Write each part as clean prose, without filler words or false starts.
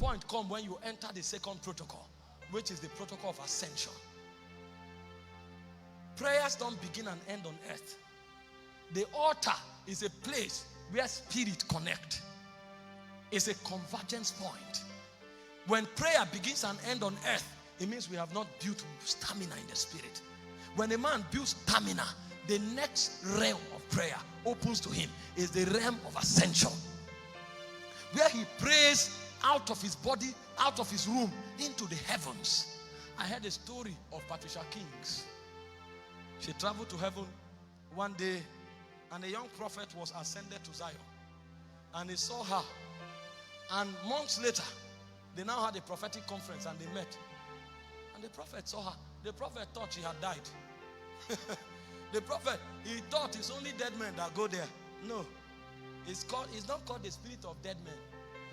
point comes when you enter the second protocol, which is the protocol of ascension. Prayers don't begin and end on earth. The altar is a place where spirit connect. It's a convergence point. When prayer begins and ends on earth, it means we have not built stamina in the spirit. When a man builds stamina, the next realm of prayer opens to him is the realm of ascension, where he prays out of his body, out of his room, into the heavens. I heard a story of Patricia Kings. She traveled to heaven one day, and a young prophet was ascended to Zion, and he saw her. And months later, they now had a prophetic conference, and they met. And the prophet saw her. The prophet thought she had died. The prophet, he thought it's only dead men that go there. No. It's not called the spirit of dead men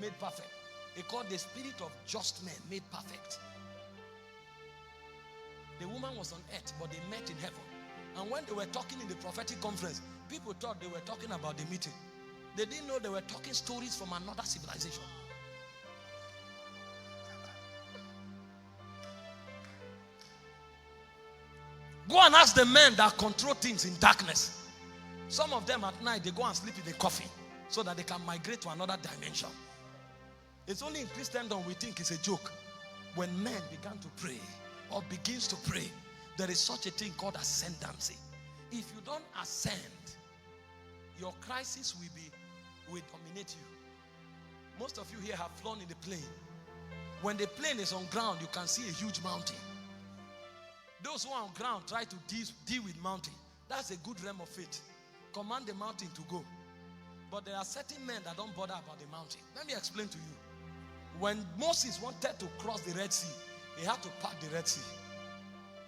made perfect. It's called the spirit of just men made perfect. The woman was on earth, but they met in heaven. And when they were talking in the prophetic conference, people thought they were talking about the meeting. They didn't know they were talking stories from another civilization. Go and ask the men that control things in darkness. Some of them at night, they go and sleep in the coffin so that they can migrate to another dimension. It's only in Christendom we think it's a joke. When men began to pray or begins to pray, there is such a thing called ascendancy. If you don't ascend, your crisis will dominate you. Most of you here have flown in the plane. When the plane is on ground, you can see a huge mountain. Those who are on ground try to deal with mountain. That's a good realm of faith. Command the mountain to go. But there are certain men that don't bother about the mountain. Let me explain to you. When Moses wanted to cross the Red Sea, he had to part the Red Sea.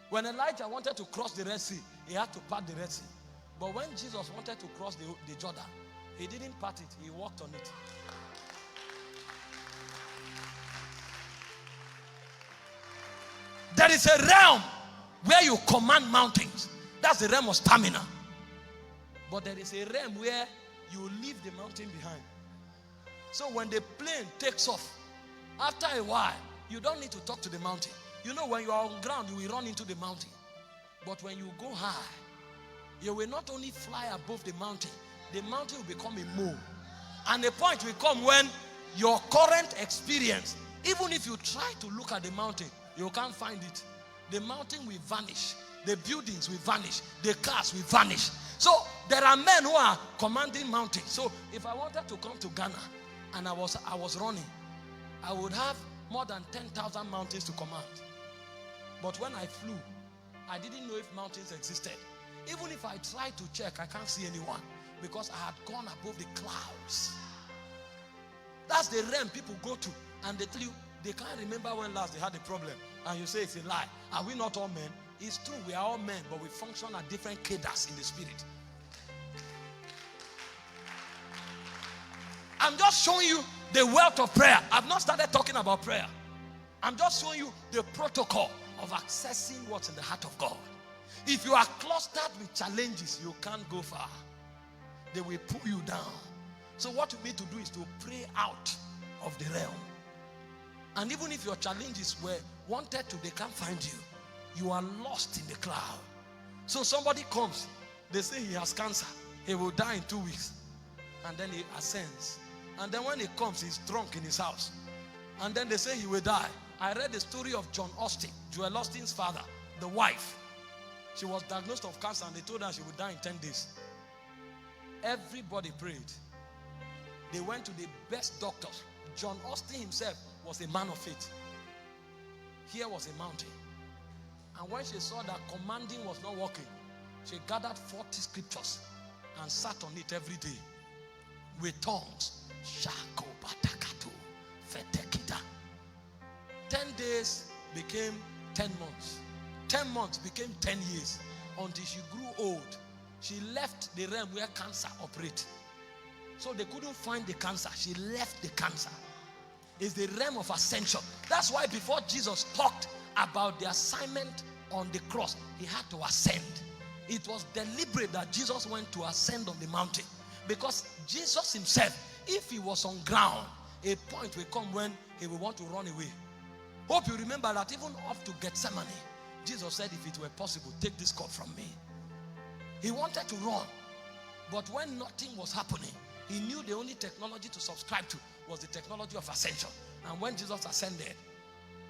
When Elijah wanted to cross the Red Sea, he had to part the Red Sea. But when Jesus wanted to cross the Jordan, he didn't part it, he walked on it. There is a realm where you command mountains. That's the realm of stamina. But there is a realm where you leave the mountain behind. So when the plane takes off, after a while, you don't need to talk to the mountain. You know, when you are on ground, you will run into the mountain. But when you go high, you will not only fly above the mountain will become a mole. And the point will come when your current experience, even if you try to look at the mountain, you can't find it. The mountain will vanish. The buildings will vanish. The cars will vanish. So there are men who are commanding mountains. So if I wanted to come to Ghana and I was running, I would have more than 10,000 mountains to command. But when I flew, I didn't know if mountains existed. Even if I tried to check, I can't see anyone because I had gone above the clouds. That's the realm people go to, and they tell you they can't remember when last they had a problem. And you say it's a lie. Are we not all men? It's true, we are all men, but we function at different cadres in the spirit. I'm just showing you the wealth of prayer. I've not started talking about prayer. I'm just showing you the protocol of accessing what's in the heart of God. If you are clustered with challenges, you can't go far. They will pull you down. So what you need to do is to pray out of the realm. And even if your challenges were wanted to, they can't find you. You are lost in the cloud. So somebody comes, they say he has cancer. He will die in 2 weeks. And then he ascends. And then when he comes, he's drunk in his house. And then they say he will die. I read the story of John Austin, Joel Austin's father, the wife. She was diagnosed of cancer and they told her she would die in 10 days. Everybody prayed. They went to the best doctors. John Austin himself was a man of faith. Here was a mountain. And when she saw that commanding was not working, she gathered 40 scriptures and sat on it every day with tongues. 10 days became 10 months. 10 months became 10 years until she grew old. She left the realm where cancer operates. So they couldn't find the cancer. She left the cancer. It's the realm of ascension. That's why before Jesus talked about the assignment on the cross, he had to ascend. It was deliberate that Jesus went to ascend on the mountain. Because Jesus himself, if he was on ground, a point will come when he will want to run away. Hope you remember that even up to Gethsemane, Jesus said, if it were possible, take this cup from me. He wanted to run, but when nothing was happening, he knew the only technology to subscribe to was the technology of ascension. And when Jesus ascended,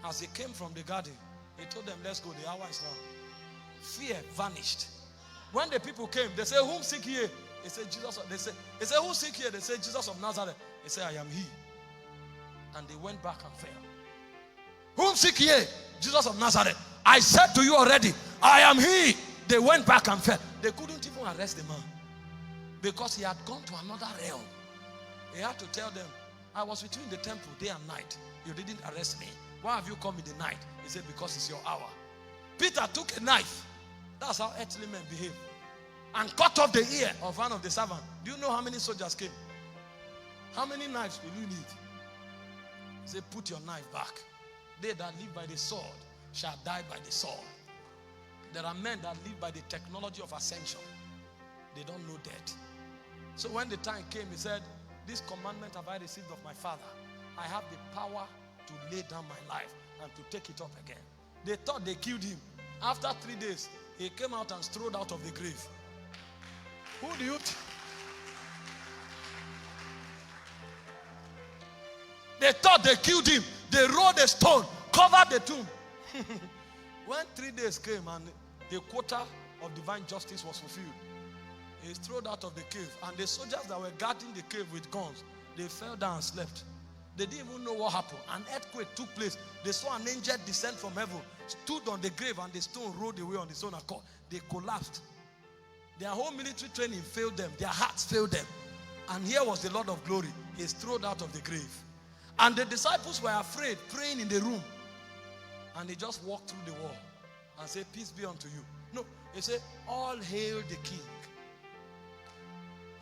as he came from the garden, he told them, let's go, the hour is now. Fear vanished. When the people came, they said, whom seek ye? He said, Jesus. They said, who seek ye? They said, Jesus of Nazareth. He said, I am he. And they went back and fell. Whom seek ye? Jesus of Nazareth. I said to you already, I am he. They went back and fell. They couldn't even arrest the man because he had gone to another realm. He had to tell them, I was with you in the temple day and night. You didn't arrest me. Why have you come in the night? He said, because it's your hour. Peter took a knife. That's how earthly men behave. And cut off the ear of one of the servants. Do you know how many soldiers came? How many knives will you need? He said, put your knife back. They that live by the sword shall die by the sword. There are men that live by the technology of ascension. They don't know death. So when the time came, he said, this commandment have I received of my Father. I have the power to lay down my life and to take it up again. They thought they killed him. After 3 days, he came out and strode out of the grave. Who do you They thought they killed him. They rolled a stone, covered the tomb. When 3 days came and the quota of divine justice was fulfilled, he strode out of the cave. And the soldiers that were guarding the cave with guns, they fell down and slept. They didn't even know what happened. An earthquake took place. They saw an angel descend from heaven, stood on the grave, and the stone rolled away on its own accord. They collapsed. Their whole military training failed them. Their hearts failed them. And here was the Lord of glory. He strode out of the grave. And the disciples were afraid, praying in the room. And he just walked through the wall and said, peace be unto you. No, he said, all hail the King.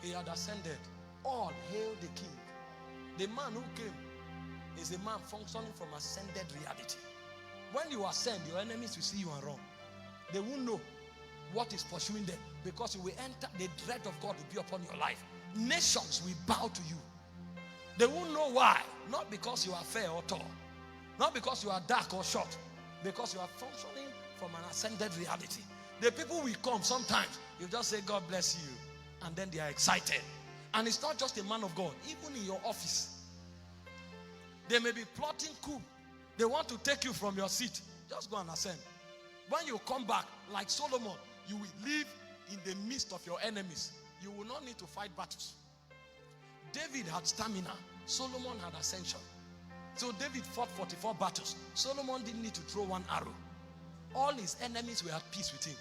He had ascended. All hail the King. The man who came is a man functioning from ascended reality. When you ascend, your enemies will see you and run. They won't know what is pursuing them because you will enter, the dread of God will be upon your life. Nations will bow to you. They won't know why. Not because you are fair or tall. Not because you are dark or short. Because you are functioning from an ascended reality. The people will come sometimes. You just say, God bless you. And then they are excited. And it's not just a man of God. Even in your office. They may be plotting coup. They want to take you from your seat. Just go and ascend. When you come back, like Solomon, you will live in the midst of your enemies. You will not need to fight battles. David had stamina. Solomon had ascension. So David fought 44 battles. Solomon didn't need to throw one arrow. All his enemies were at peace with him.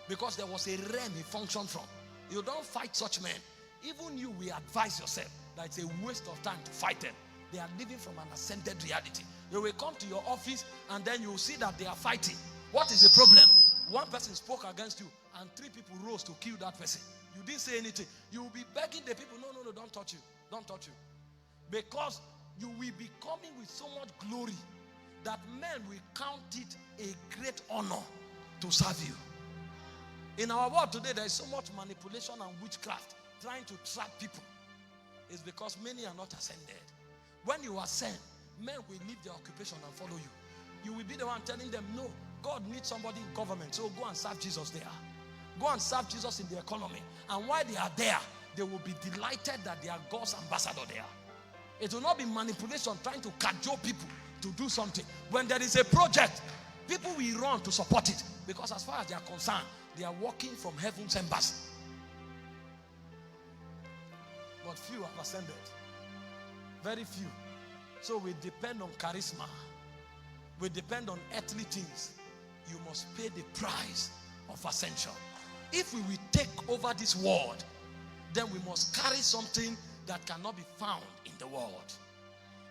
Because there was a realm he functioned from. You don't fight such men. Even you will advise yourself that it's a waste of time to fight them. They are living from an ascended reality. You will come to your office and then you will see that they are fighting. What is the problem? One person spoke against you and 3 people rose to kill that person. You didn't say anything. You will be begging the people, no, don't touch you. Don't touch you. Because you will be coming with so much glory that men will count it a great honor to serve you. In our world today, there is so much manipulation and witchcraft trying to trap people. It's because many are not ascended. When you ascend, men will leave their occupation and follow you. You will be the one telling them, no, God needs somebody in government, so go and serve Jesus there. Go and serve Jesus in the economy. And while they are there, they will be delighted that they are God's ambassador there. It will not be manipulation trying to cajole people to do something. When there is a project, people will run to support it. Because as far as they are concerned, they are working from heaven's embassy. But few have ascended. Very few. So we depend on charisma. We depend on earthly things. You must pay the price of ascension. If we will take over this world, then we must carry something that cannot be found in the world.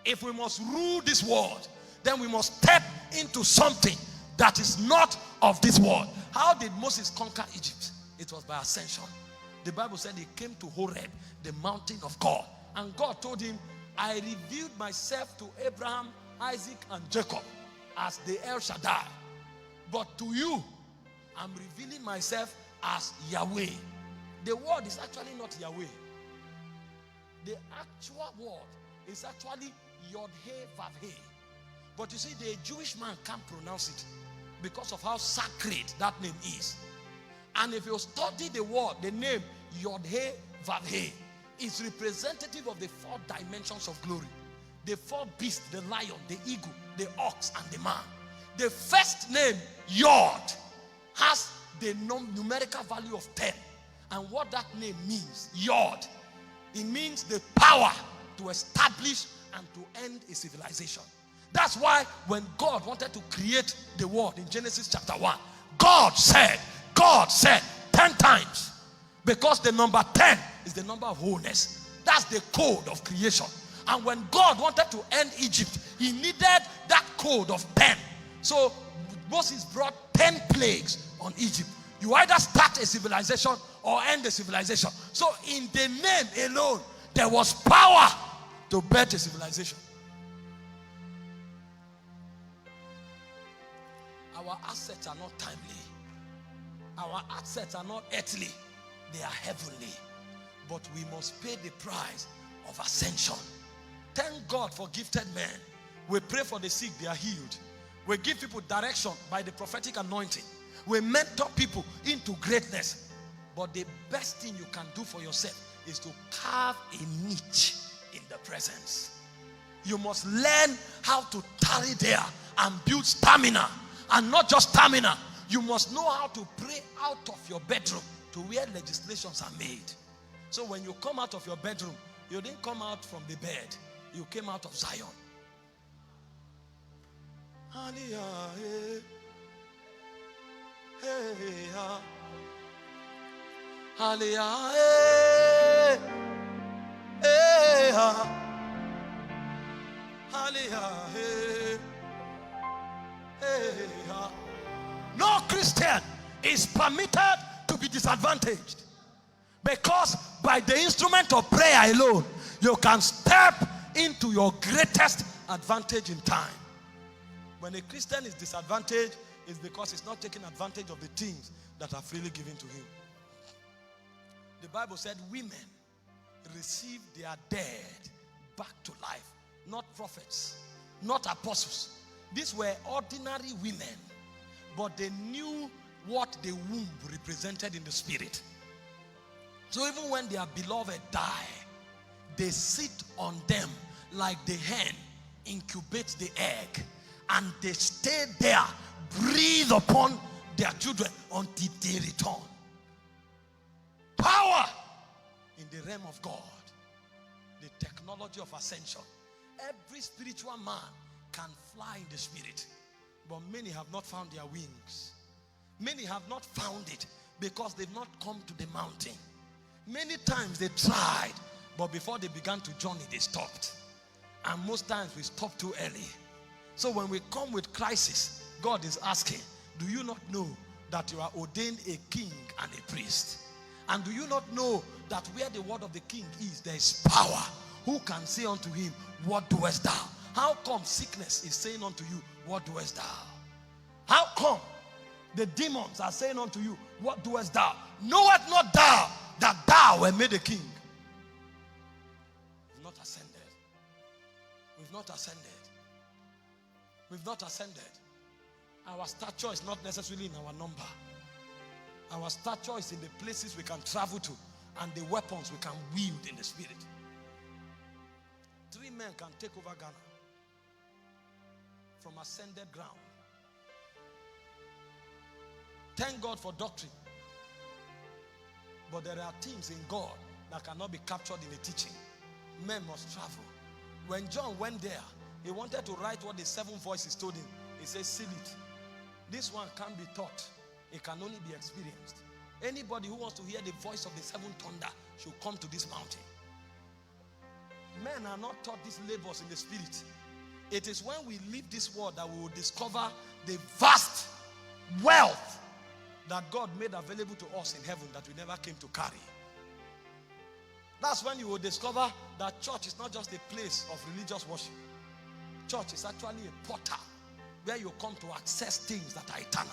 If we must rule this world, then we must step into something that is not of this world. How did Moses conquer Egypt? It was by ascension. The Bible said he came to Horeb, the mountain of God. And God told him, I revealed myself to Abraham, Isaac, and Jacob as the El Shaddai. But to you, I'm revealing myself as Yahweh. The word is actually not Yahweh. The actual word is actually Yod He Vav He. But you see, the Jewish man can't pronounce it because of how sacred that name is. And if you study the word, the name Yod He Vav He is representative of the 4 dimensions of glory. The 4 beasts, the lion, the eagle, the ox, and the man. The first name, Yod, has the numerical value of 10. And what that name means, Yod, it means the power to establish and to end a civilization. That's why when God wanted to create the world in Genesis chapter 1, God said 10 times. Because the number 10 is the number of wholeness. That's the code of creation. And when God wanted to end Egypt, he needed that code of 10. So Moses brought 10 plagues on Egypt. You either start a civilization or end a civilization. So in the name alone, there was power to birth a civilization. Our assets are not timely. Our assets are not earthly. They are heavenly. But we must pay the price of ascension. Thank God for gifted men. We pray for the sick, they are healed. We give people direction by the prophetic anointing. We mentor people into greatness. But the best thing you can do for yourself is to carve a niche in the presence. You must learn how to tarry there and build stamina. And not just stamina. You must know how to pray out of your bedroom to where legislations are made. So when you come out of your bedroom, you didn't come out from the bed. You came out of Zion. No Christian is permitted to be disadvantaged, because by the instrument of prayer alone, you can step into your greatest advantage in time. When a Christian is disadvantaged, it's because he's not taking advantage of the things that are freely given to him. The Bible said women received their dead back to life. Not prophets, not apostles. These were ordinary women, but they knew what the womb represented in the spirit. So even when their beloved die, they sit on them like the hen incubates the egg, and they stay there, breathe upon their children until they return. Power in the realm of God. The technology of ascension. Every spiritual man can fly in the spirit, but many have not found their wings. Many have not found it because they've not come to the mountain. Many times they tried, but before they began to journey, they stopped. And most times we stop too early. So when we come with crisis, God is asking, do you not know that you are ordained a king and a priest? And do you not know that where the word of the king is, there is power? Who can say unto him, what doest thou? How come sickness is saying unto you, what doest thou? How come the demons are saying unto you, what doest thou? Knowest not thou that thou were made a king? We've not ascended. We've not ascended. We've not ascended. Our stature is not necessarily in our number. Our stature is in the places we can travel to and the weapons we can wield in the spirit. 3 men can take over Ghana from ascended ground. Thank God for doctrine. But there are things in God that cannot be captured in a teaching. Men must travel. When John went there, he wanted to write what the 7 voices told him. He said, seal it. This one can't be taught. It can only be experienced. Anybody who wants to hear the voice of the 7 thunder should come to this mountain. Men are not taught these labors in the spirit. It is when we leave this world that we will discover the vast wealth that God made available to us in heaven that we never came to carry. That's when you will discover that church is not just a place of religious worship. Church is actually a portal where you come to access things that are eternal.